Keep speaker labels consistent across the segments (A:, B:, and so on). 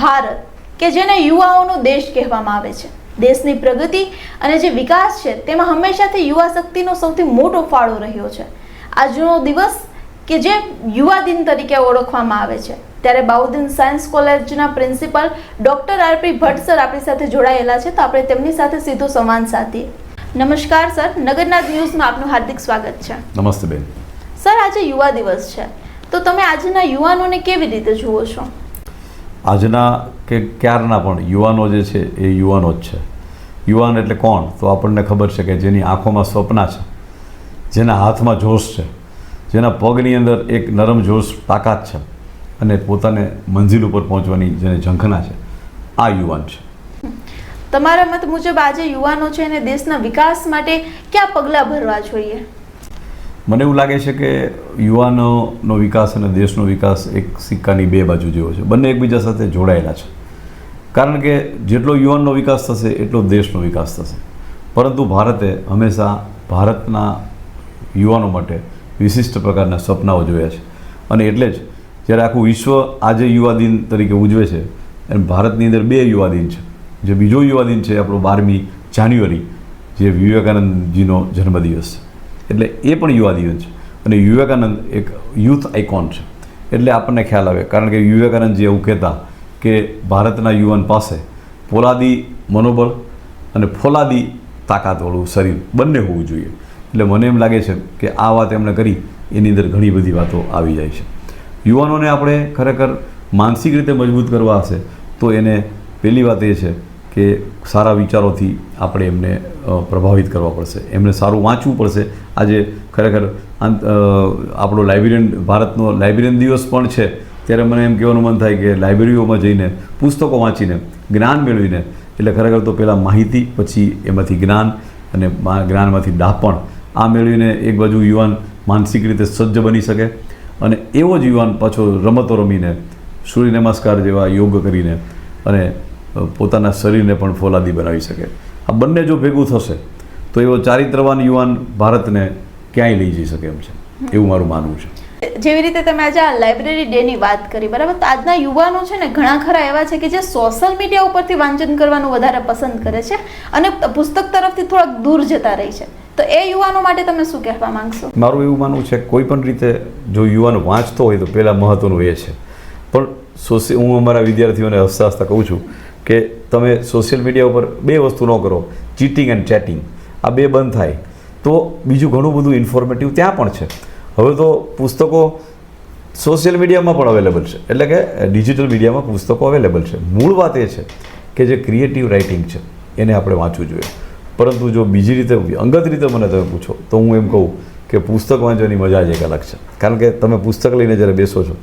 A: ભારત કે જેને યુવાઓનો દેશ કહેવામાં આવે છે, દેશની પ્રગતિ અને જે વિકાસ છે તેમાં હંમેશાથી યુવા શક્તિનો સૌથી મોટો ફાળો રહ્યો છે. આજનો દિવસ કે જે યુવા દિન તરીકે ઓળખવામાં આવે છે, ત્યારે બાઉદીન સાયન્સ કોલેજના પ્રિન્સિપલ ડોક્ટર આર.પી. ભટ્ટ સર આપણી સાથે જોડાયેલા છે, તો આપણે તેમની સાથે સીધો સંવાદ સાધીએ. નમસ્કાર સર, નગરનાથ ન્યૂઝમાં આપનું હાર્દિક સ્વાગત છે.
B: નમસ્તે બેન.
A: સર, આજે યુવા દિવસ છે, તો તમે આજના યુવાનોને કેવી રીતે જુઓ છો?
B: આજના કે ક્યારના પણ યુવાનો જે છે એ યુવાનો જ છે. યુવાન એટલે કોણ? તો આપણને ખબર છે કે જેની આંખોમાં સ્વપ્ના છે, જેના હાથમાં જોશ છે, જેના પગની અંદર એક નરમ જોશ તાકાત છે અને પોતાને મંજિલ ઉપર પહોંચવાની જેને ઝંખના છે, આ યુવાન છે.
A: તમારા મત મુજબ આજે યુવાનો છે અને દેશના વિકાસ માટે કયા પગલાં ભરવા જોઈએ?
B: મને એવું લાગે છે કે યુવાનોનો વિકાસ અને દેશનો વિકાસ એક સિક્કાની બે બાજુ જેવો છે. બંને એકબીજા સાથે જોડાયેલા છે. કારણ કે જેટલો યુવાનનો વિકાસ થશે એટલો દેશનો વિકાસ થશે. પરંતુ ભારતે હંમેશા ભારતના યુવાનો માટે વિશિષ્ટ પ્રકારના સપનાઓ જોયા છે અને એટલે જ જ્યારે આખું વિશ્વ આજે યુવા દિન તરીકે ઉજવે છે એમ ભારતની અંદર બે યુવા દિન છે. જે બીજો યુવા દિન છે આપણો 12મી જાન્યુઆરી, જે વિવેકાનંદજીનો જન્મદિવસ છે, એટલે એ પણ યુવા દિવસ છે. અને વિવેકાનંદ એક યુથ આઇકોન છે, એટલે આપણને ખ્યાલ આવે. કારણ કે વિવેકાનંદજી એવું કહેતા કે ભારતના યુવાન પાસે પોલાદી મનોબળ અને ફોલાદી તાકાતવાળું શરીર બંને હોવું જોઈએ. એટલે મને એમ લાગે છે કે આ વાત એમણે કરી એની અંદર ઘણી બધી વાતો આવી જાય છે. યુવાનોને આપણે ખરેખર માનસિક રીતે મજબૂત કરવા હશે તો એને પહેલી વાત એ છે કે સારા વિચારોથી આપણે એમને પ્રભાવિત કરવા પડશે, એમને સારું વાંચવું પડશે. આજે ખરેખર આપણો લાઇબ્રેરિયન, ભારતનો લાઇબ્રેરિયન દિવસ પણ છે, ત્યારે મને એમ કહેવાનું મન થાય કે લાઇબ્રેરીઓમાં જઈને પુસ્તકો વાંચીને જ્ઞાન મેળવીને, એટલે ખરેખર તો પહેલાં માહિતી, પછી એમાંથી જ્ઞાન અને જ્ઞાનમાંથી ડાપણ, આ મેળવીને એક બાજુ યુવાન માનસિક રીતે સજ્જ બની શકે અને એવો જ યુવાન પાછો રમતો રમીને, સૂર્ય નમસ્કાર જેવા યોગ કરીને અને પોતાના શરીરને પણ ફોલાદી બનાવી શકે. આ બંને જો ભેગું થશે તો એવો ચારિત્રવાન યુવાન ભારતને ક્યાંય લઈ જઈ શકે એમ છે, એવું મારું માનવું છે.
A: જેવી રીતે તમે આજે આ લાઇબ્રેરી ડેની વાત કરી, બરાબર, તો આજના યુવાનો છે ને ઘણા ખરા એવા છે કે જે સોશિયલ મીડિયા ઉપરથી વાંચન કરવાનું વધારે પસંદ કરે છે અને પુસ્તક તરફથી થોડાક દૂર જતા રહી છે, તો એ યુવાનો માટે તમે શું કહેવા માંગશો?
B: મારું એવું માનવું છે કે કોઈ પણ રીતે જો યુવાન વાંચતો હોય તો પહેલાં મહત્ત્વનું એ છે. પણ હું અમારા વિદ્યાર્થીઓને હસતા હસતા કહું છું કે તમે સોશિયલ મીડિયા ઉપર બે વસ્તુ ન કરો, ચીટિંગ એન્ડ ચેટિંગ. આ બે બંધ થાય તો બીજું ઘણું બધું ઇન્ફોર્મેટિવ ત્યાં પણ છે. હવે તો પુસ્તકો સોશિયલ મીડિયામાં પણ અવેલેબલ છે, એટલે કે ડિજિટલ મીડિયામાં પુસ્તકો અવેલેબલ છે. મૂળ વાત એ છે કે જે ક્રિએટિવ રાઇટિંગ છે એને આપણે વાંચવું જોઈએ. પરંતુ જો બીજી રીતે અંગત રીતે મને તમે પૂછો તો હું એમ કહું કે પુસ્તક વાંચવાની મજા જ એક અલગ છે. કારણ કે તમે પુસ્તક લઈને જ્યારે બેસો છો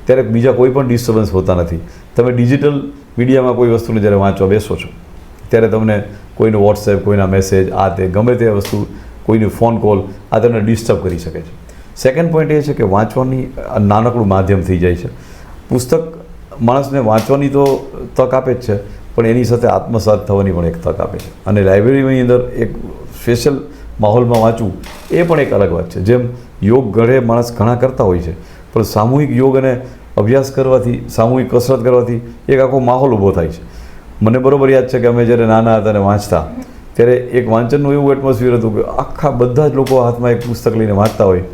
B: ત્યારે બીજા કોઈ પણ ડિસ્ટર્બન્સ હોતા નથી. તમે ડિજિટલ મીડિયામાં કોઈ વસ્તુને જ્યારે વાંચવા બેસો છો ત્યારે તમને કોઈનો વોટ્સએપ, કોઈના મેસેજ, આ તે ગમે તે વસ્તુ, કોઈનો ફોન કોલ, આ તમને ડિસ્ટર્બ કરી શકે છે. સેકન્ડ પોઈન્ટ એ છે કે વાંચવાની નાનકડું માધ્યમ થઈ જાય છે. પુસ્તક માણસને વાંચવાની તો તક આપે જ છે, પણ એની સાથે આત્મસાત થવાની પણ એક તક આપે છે. અને લાઇબ્રેરીની અંદર એક સ્પેશિયલ માહોલમાં વાંચવું એ પણ એક અલગ વાત છે. જેમ યોગ ઘરે માણસ ઘણા કરતા હોય છે, પણ સામૂહિક યોગ અને અભ્યાસ કરવાથી, સામૂહિક કસરત કરવાથી એક આખો માહોલ ઊભો થાય છે. મને બરાબર યાદ છે કે અમે જ્યારે નાના હતા અને વાંચતા ત્યારે એક વાંચનનું એવું એટમોસ્ફિયર હતું કે આખા બધા જ લોકો હાથમાં એક પુસ્તક લઈને વાંચતા હોય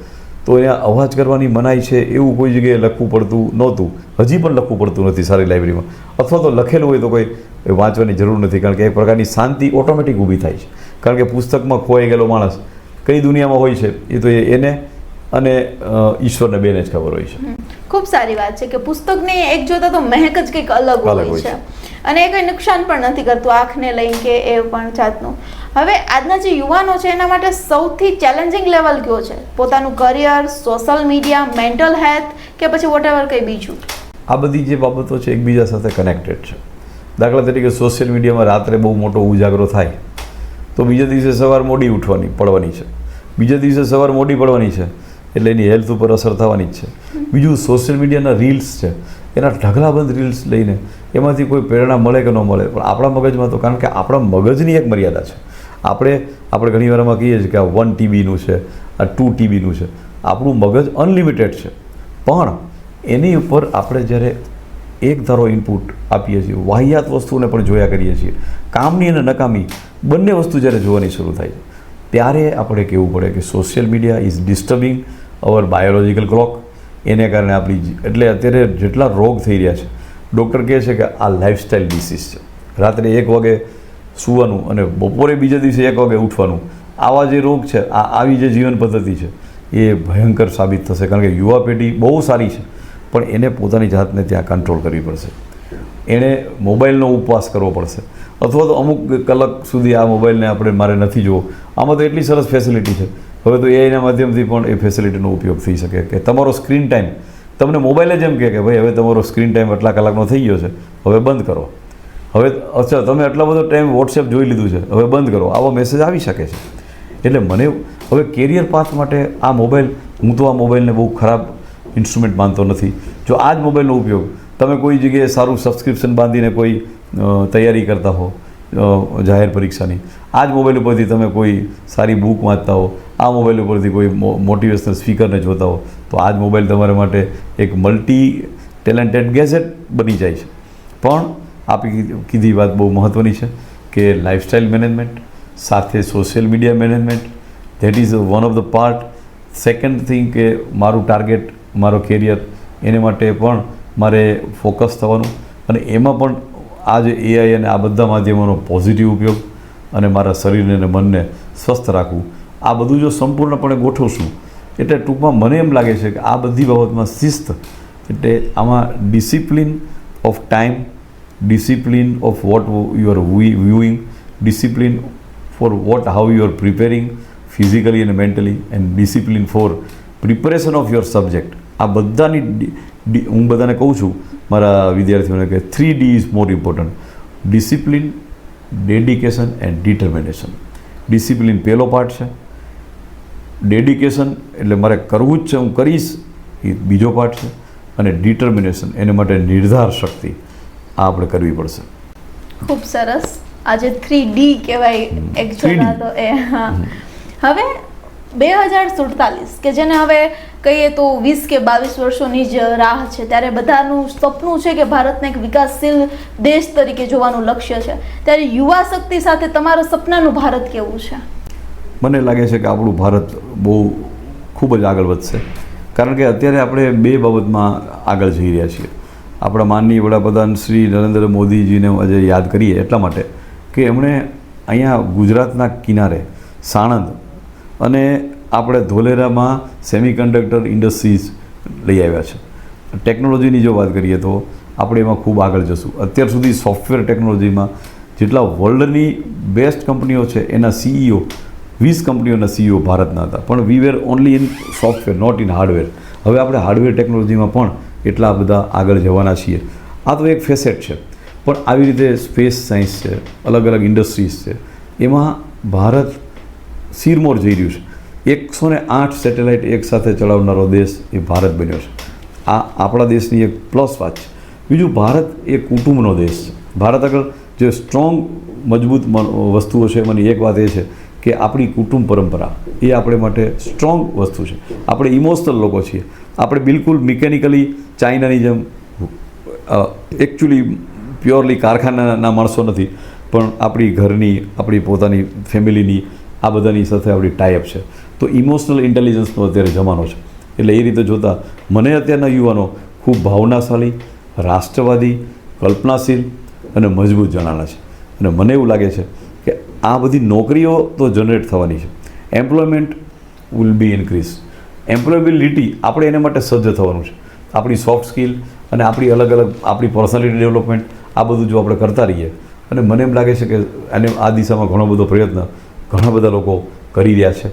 B: તો અહીંયા અવાજ કરવાની મનાઈ છે એવું કોઈ જગ્યાએ લખવું પડતું નહોતું. હજી પણ લખવું પડતું નથી સારી લાઇબ્રેરીમાં, અથવા તો લખેલું હોય તો કોઈ વાંચવાની જરૂર નથી. કારણ કે એક પ્રકારની શાંતિ ઓટોમેટિક ઊભી થાય છે. કારણ કે પુસ્તકમાં ખોવાઈ ગયેલો માણસ કઈ દુનિયામાં હોય છે એ તો એને અને ઈશ્વરને બેને જ ખબર હોય છે.
A: ખૂબ સારી વાત છે કે પુસ્તકની એક જોતા તો મહેક જ કંઈક અલગ હોય છે અને એ કંઈ નુકસાન પણ નથી કરતું આંખને લઈને કે એ પણ જાતનું. હવે આજના જે યુવાનો છે એના માટે સૌથી ચેલેન્જિંગ લેવલ કયો છે? પોતાનું career, social media, mental health કે પછી વોટએવર કંઈ બીજું?
B: આ બધી જે બાબતો છે એકબીજા સાથે કનેક્ટેડ છે. દાખલા તરીકે સોશિયલ મીડિયામાં રાત્રે બહુ મોટો ઉજાગરો થાય તો બીજા દિવસે સવાર મોડી પડવાની છે, બીજા દિવસે સવાર મોડી પડવાની છે, એટલે એની હેલ્થ ઉપર અસર થવાની જ છે. બીજું સોશિયલ મીડિયાના રીલ્સ છે, એના ઢગલાબંધ રીલ્સ લઈને એમાંથી કોઈ પ્રેરણા મળે કે ન મળે, પણ આપણા મગજમાં તો, કારણ કે આપણા મગજની એક મર્યાદા છે. આપણે ઘણી વારમાં કહીએ છીએ કે આ 1 TB છે, આ 2 TB છે. આપણું મગજ અનલિમિટેડ છે, પણ એની ઉપર આપણે જ્યારે એક ધારો ઇનપુટ આપીએ છીએ, વાહિયાત વસ્તુને પણ જોયા કરીએ છીએ, કામની અને નકામી બંને વસ્તુ જ્યારે જોવાની શરૂ થાય છે ત્યારે આપણે કહેવું પડે કે social media is disturbing our biological clock. એને કારણે આપણી એટલે અત્યારે જેટલા રોગ થઈ રહ્યા છે, ડૉક્ટર કહે છે કે આ લાઇફસ્ટાઇલ ડિસીઝ છે. રાત્રે 1 વાગે સૂવાનું અને બપોરે બીજા દિવસે 1 વાગે ઉઠવાનું, આવા જે રોગ છે, આવી જે જીવન પદ્ધતિ છે એ ભયંકર સાબિત થશે. કારણ કે યુવા પેઢી બહુ સારી છે, પણ એને પોતાની જાતને ત્યાં કંટ્રોલ કરવી પડશે. એણે મોબાઈલનો ઉપવાસ કરવો પડશે, અથવા તો અમુક કલાક સુધી આ મોબાઈલને મારે નથી જોવો. આમાં તો એટલી સરસ ફેસિલિટી છે, હવે તો એઆઈના માધ્યમથી પણ એ ફેસિલિટીનો ઉપયોગ થઈ શકે કે તમારો સ્ક્રીન ટાઈમ, તમને મોબાઈલ જ એમ કહે કે ભાઈ હવે તમારો સ્ક્રીન ટાઈમ આટલા કલાકનો થઈ ગયો છે, હવે બંધ કરો. હવે અચ્છા તમે આટલો બધો ટાઈમ વોટ્સએપ જોઈ લીધું છે, હવે બંધ કરો, આવો મેસેજ આવી શકે છે. એટલે મને હવે કેરિયર પાથ માટે આ મોબાઈલ, હું તો આ મોબાઈલને બહુ ખરાબ ઇન્સ્ટ્રુમેન્ટ માનતો નથી. જો આ જ મોબાઈલનો ઉપયોગ તમે કોઈ જગ્યાએ સારું સબસ્ક્રિપ્શન બાંધીને કોઈ તૈયારી કરતા હો જાહેર પરીક્ષાની, આ જ મોબાઈલ ઉપરથી તમે કોઈ સારી બુક વાંચતા હો, આ મોબાઈલ ઉપરથી કોઈ મોટિવેશનલ સ્પીકરને જોતા હો, તો આ જ મોબાઈલ તમારા માટે એક મલ્ટી ટેલેન્ટેડ ગેજેટ બની જાય છે. પણ આપી કીધી વાત બહુ મહત્ત્વની છે કે લાઇફસ્ટાઇલ મેનેજમેન્ટ સાથે social media management, that is one of the part. Second thing કે મારું ટાર્ગેટ, મારો કેરિયર, એને માટે પણ મારે ફોકસ થવાનું, અને એમાં પણ આ જે એઆઈ અને આ બધા માધ્યમોનો પોઝિટિવ ઉપયોગ અને મારા શરીરને અને મનને સ્વસ્થ રાખવું, આ બધું જો સંપૂર્ણપણે ગોઠવશું, એટલે ટૂંકમાં મને એમ લાગે છે કે આ બધી બાબતમાં શિસ્ત, એટલે આમાં discipline of time, discipline of what you are viewing, discipline for how you are preparing physically અને mentally, and discipline for preparation of your subject. આ બધાની હું બધાને કહું છું મારા વિદ્યાર્થીઓને કે 3D is more important: discipline, dedication and determination. Discipline પહેલો પાર્ટ છે, ડેડિકેશન એટલે મારે કરવું જ છે, હું કરીશ, એ બીજો પાર્ટ છે, અને ડિટર્મિનેશન એને માટે નિર્ધાર શક્તિ આ આપણે કરવી પડશે.
A: ખૂબ સરસ. આજે 3D કહેવાય એકચ્યુઅલી તો એ. હા, હવે 2047 કે જેને હવે કહીએ તો 20 કે 22 વર્ષોની જ રાહ છે, ત્યારે બધાનું સપનું છે કે ભારતને એક વિકાસશીલ દેશ તરીકે જોવાનું લક્ષ્ય છે. ત્યારે યુવા શક્તિ સાથે તમારા સપનાનું ભારત કેવું છે?
B: મને લાગે છે કે આપણું ભારત બહુ ખૂબ જ આગળ વધશે, કારણ કે અત્યારે આપણે બે બાબતમાં આગળ જઈ રહ્યા છીએ. આપણા માનનીય વડાપ્રધાન શ્રી નરેન્દ્ર મોદીજીને આજે યાદ કરીએ એટલા માટે કે એમણે અહીંયા ગુજરાતના કિનારે સાણંદ અને આપણે ધોલેરામાં સેમિકન્ડક્ટર ઇન્ડસ્ટ્રીઝ લઈ આવ્યા છે. ટેકનોલોજીની જો વાત કરીએ તો આપણે એમાં ખૂબ આગળ જશું. અત્યાર સુધી સોફ્ટવેર ટેકનોલોજીમાં જેટલા વર્લ્ડની બેસ્ટ કંપનીઓ છે એના CEO 20 કંપનીઓના CEO ભારતના હતા, પણ we were only in software, not in hardware. હવે આપણે હાર્ડવેર ટેકનોલોજીમાં પણ એટલા બધા આગળ જવાના છીએ. આ તો એક ફેસેટ છે, પણ આવી રીતે સ્પેસ સાયન્સ છે, અલગ અલગ ઇન્ડસ્ટ્રીઝ છે, એમાં ભારત સિરમોર જઈ રહ્યું છે. 108 સેટેલાઇટ એકસાથે ચલાવનારો દેશ એ ભારત બન્યો છે. આ આપણા દેશની એક પ્લસ વાત છે. બીજું, ભારત એ કુટુંબનો દેશ છે. ભારત આગળ જે સ્ટ્રોંગ મજબૂત વસ્તુઓ છે એમાંની એક વાત એ છે કે આપણી કુટુંબ પરંપરા એ આપણે માટે સ્ટ્રોંગ વસ્તુ છે. આપણે ઇમોશનલ લોકો છીએ. આપણે બિલકુલ મિકેનિકલી ચાઇનાની જેમ એકચ્યુઅલી પ્યોરલી કારખાનાના માણસો નથી, પણ આપણી ઘરની, આપણી પોતાની ફેમિલીની, આ બધાની સાથે આપણી ટાઈઅપ છે. તો ઇમોશનલ ઇન્ટેલિજન્સનો અત્યારે જમાનો છે. એટલે એ રીતે જોતાં મને અત્યારના યુવાનો ખૂબ ભાવનાશાળી, રાષ્ટ્રવાદી, કલ્પનાશીલ અને મજબૂત જણાના છે. અને મને એવું લાગે છે કે આ બધી નોકરીઓ તો જનરેટ થવાની છે. Employment will be increase. Employability આપણે એને માટે સજ્જ થવાનું છે. આપણી સોફ્ટ સ્કિલ અને આપણી અલગ અલગ આપણી પર્સનાલિટી ડેવલપમેન્ટ, આ બધું જો આપણે કરતા રહીએ, અને મને એમ લાગે છે કે આને આ દિશામાં ઘણો બધો પ્રયત્ન ઘણા બધા લોકો કરી રહ્યા છે,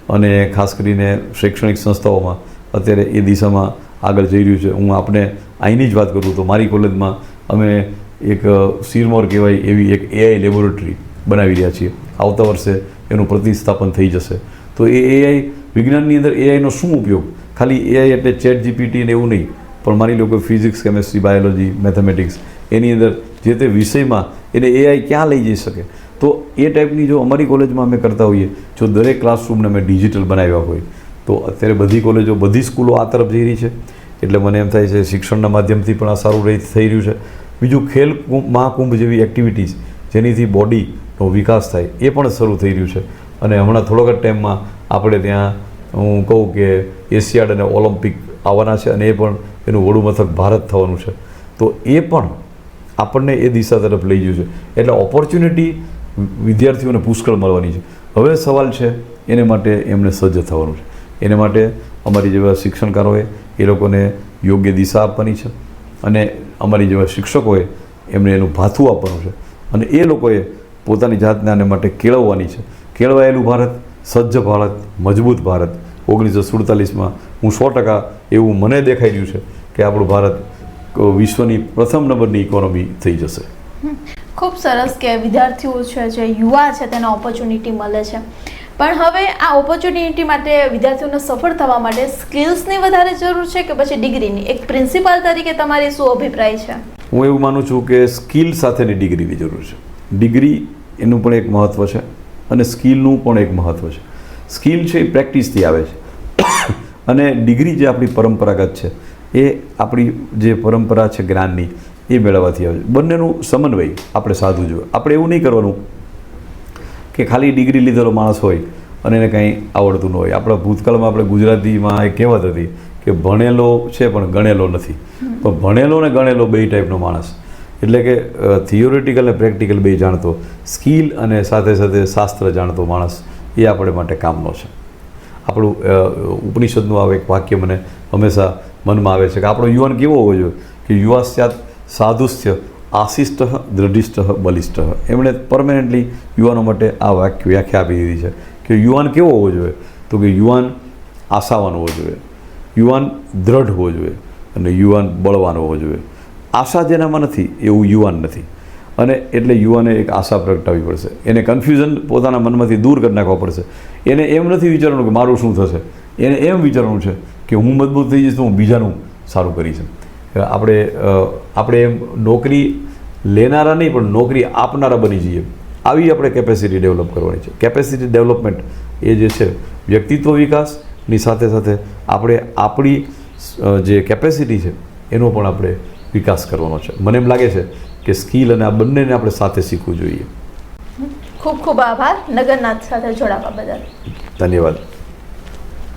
B: અને ખાસ કરીને શૈક્ષણિક સંસ્થાઓમાં અત્યારે એ દિશામાં આગળ જઈ રહ્યું છે. હું આપને અહીંની જ વાત કરું તો મારી કોલેજમાં અમે એક સિરમોર કહેવાય એવી એક AI લેબોરેટરી બનાવી રહ્યા છીએ. આવતા વર્ષે એનું પ્રતિસ્થાપન થઈ જશે. તો એ AI વિજ્ઞાનની અંદર AIનો શું ઉપયોગ, ખાલી AI એટલે ChatGPT ને એવું નહીં, પણ માની લો કે ફિઝિક્સ, કેમેસ્ટ્રી, બાયોલોજી, મેથેમેટિક્સ, એની અંદર જે તે વિષયમાં એને AI ક્યાં લઈ જઈ શકે, તો એ ટાઈપની જો અમારી કોલેજમાં અમે કરતા હોઈએ, જો દરેક ક્લાસરૂમને અમે ડિજિટલ બનાવ્યા હોય, તો અત્યારે બધી કોલેજો, બધી સ્કૂલો આ તરફ જઈ રહી છે. એટલે મને એમ થાય છે શિક્ષણના માધ્યમથી પણ આ સારું થઈ રહ્યું છે. બીજું ખેલ મહાકુંભ જેવી એક્ટિવિટીઝ જેનીથી બોડીનો વિકાસ થાય એ પણ શરૂ થઈ રહ્યું છે. અને હમણાં થોડોક જ ટાઈમમાં આપણે ત્યાં હું કહું કે એશિયાડ અને ઓલિમ્પિક આવવાના છે અને એ પણ એનું વડું મથક ભારત થવાનું છે. તો એ પણ આપણને એ દિશા તરફ લઈ ગયું છે. એટલે ઓપોર્ચ્યુનિટી વિદ્યાર્થીઓને પુષ્કળ મળવાની છે. હવે સવાલ છે એને માટે એમને સજ્જ થવાનું છે. એને માટે અમારી જેવા શિક્ષણકારોએ એ લોકોને યોગ્ય દિશા આપવાની છે અને અમારી જેવા શિક્ષકોએ એમને એનું ભાથું આપવાનું છે અને એ લોકોએ પોતાની જાતને આને માટે કેળવવાની છે. કેળવાયેલું ભારત, સજ્જ ભારત, મજબૂત ભારત 1947માં હું 100% એવું મને દેખાઈ રહ્યું છે કે આપણું ભારત વિશ્વની પ્રથમ નંબરની ઇકોનોમી થઈ જશે.
A: ખૂબ સરસ કે વિદ્યાર્થીઓ છે જે યુવા છે તેને ઓપોર્ચ્યુનિટી મળે છે, પણ હવે આ ઓપોર્ચ્યુનિટી માટે વિદ્યાર્થીઓને સફળ થવા માટે સ્કિલ્સની વધારે જરૂર છે કે પછી ડિગ્રીની? એક પ્રિન્સિપાલ તરીકે તમારી શું અભિપ્રાય છે?
B: હું એવું માનું છું કે સ્કિલ સાથેની ડિગ્રીની જરૂર છે. ડિગ્રી એનું પણ એક મહત્ત્વ છે અને સ્કિલનું પણ એક મહત્ત્વ છે. સ્કિલ છે એ પ્રેક્ટિસથી આવે છે અને ડિગ્રી જે આપણી પરંપરાગત છે એ આપણી જે પરંપરા છે જ્ઞાનની એ મેળવવાથી આવે છે. બંનેનું સમન્વય આપણે સાધવું જોઈએ. આપણે એવું નહીં કરવાનું કે ખાલી ડિગ્રી લીધેલો માણસ હોય અને એને કંઈ આવડતું ન હોય. આપણા ભૂતકાળમાં આપણે ગુજરાતીમાં એક કહેવત હતી કે ભણેલો છે પણ ગણેલો નથી. પણ ભણેલો ને ગણેલો બે ટાઈપનો માણસ, એટલે કે થિયોરિટિકલ અને પ્રેક્ટિકલ બે જાણતો, સ્કિલ અને સાથે સાથે શાસ્ત્ર જાણતો માણસ એ આપણે માટે કામનો છે. આપણું ઉપનિષદનું આ એક વાક્ય મને હંમેશા મનમાં આવે છે કે આપણો યુવાન કેવો હોવો જોઈએ કે યુવાસ્યાત સાધુસ્ય આશિષ્ટ દૃઢિષ્ટ બલિષ્ઠ. એમણે પરમેનન્ટલી યુવાનો માટે આ વ્યાખ્યા આપી દીધી છે કે યુવાન કેવો હોવો જોઈએ તો કે યુવાન આશાવાન હોવો જોઈએ, યુવાન દ્રઢ હોવો જોઈએ અને યુવાન બળવાન હોવો જોઈએ. આશા જેનામાં નથી એવું યુવાન નથી. અને એટલે યુવાને એક આશા પ્રગટાવવી પડશે. એને કન્ફ્યુઝન પોતાના મનમાંથી દૂર કરી નાખવા પડશે. એને એમ નથી વિચારવાનું કે મારું શું થશે, એને એમ વિચારવાનું છે કે હું મજબૂત થઈ જઈશ તો હું બીજાનું સારું કરીશ. આપણે એમ નોકરી લેનારા નહીં પણ નોકરી આપનારા બની જઈએ, આવી આપણે કેપેસિટી ડેવલપ કરવાની છે. કેપેસિટી ડેવલપમેન્ટ એ જે છે વ્યક્તિત્વ વિકાસની સાથે સાથે આપણે આપણી જે કેપેસિટી છે એનો પણ આપણે વિકાસ કરવાનો છે. મને એમ લાગે છે કે સ્કિલ અને આ બંનેને આપણે સાથે શીખવું જોઈએ.
A: ખૂબ ખૂબ આભાર નગરનાથ સાથે જોડાવા બદલ.
B: ધન્યવાદ.